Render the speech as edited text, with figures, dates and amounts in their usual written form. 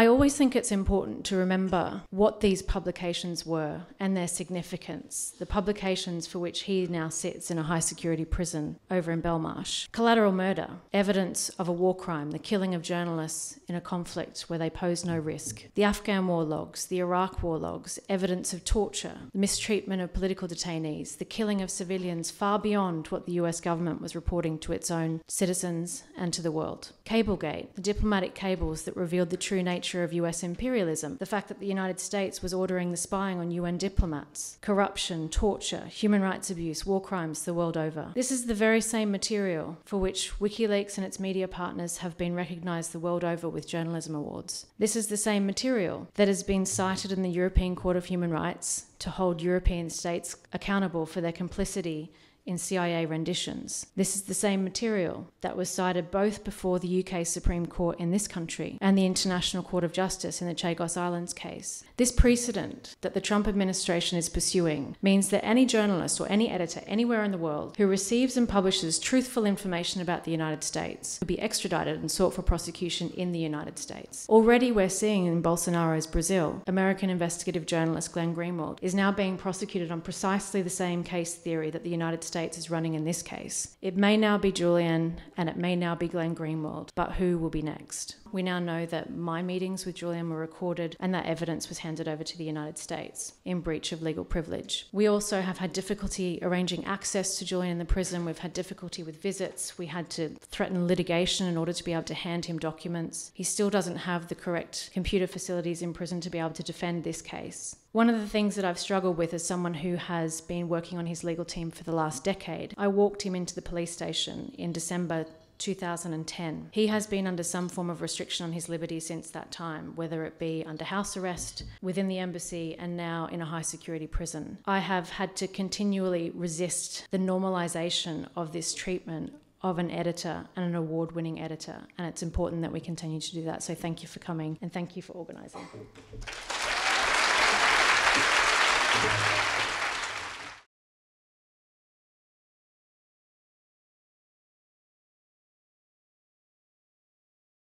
I always think it's important to remember what these publications were and their significance, the publications for which he now sits in a high-security prison over in Belmarsh. Collateral murder, evidence of a war crime, the killing of journalists in a conflict where they pose no risk. The Afghan war logs, the Iraq war logs, evidence of torture, the mistreatment of political detainees, the killing of civilians far beyond what the US government was reporting to its own citizens and to the world. Cablegate, the diplomatic cables that revealed the true nature of US imperialism, the fact that the United States was ordering the spying on UN diplomats, corruption, torture, human rights abuse, war crimes the world over. This is the very same material for which WikiLeaks and its media partners have been recognised the world over with journalism awards. This is the same material that has been cited in the European Court of Human Rights to hold European states accountable for their complicity in CIA renditions. This is the same material that was cited both before the UK Supreme Court in this country and the International Court of Justice in the Chagos Islands case. This precedent that the Trump administration is pursuing means that any journalist or any editor anywhere in the world who receives and publishes truthful information about the United States will be extradited and sought for prosecution in the United States. Already we're seeing in Bolsonaro's Brazil, American investigative journalist Glenn Greenwald is now being prosecuted on precisely the same case theory that the United States is running in this case. It may now be Julian and it may now be Glenn Greenwald, but who will be next? We now know that my meetings with Julian were recorded and that evidence was handed over to the United States in breach of legal privilege. We also have had difficulty arranging access to Julian in the prison. We've had difficulty with visits. We had to threaten litigation in order to be able to hand him documents. He still doesn't have the correct computer facilities in prison to be able to defend this case. One of the things that I've struggled with as someone who has been working on his legal team for the last decade, I walked him into the police station in December 2010. He has been under some form of restriction on his liberty since that time, whether it be under house arrest, within the embassy, and now in a high security prison. I have had to continually resist the normalisation of this treatment of an editor and an award-winning editor, and it's important that we continue to do that. So thank you for coming and thank you for organising.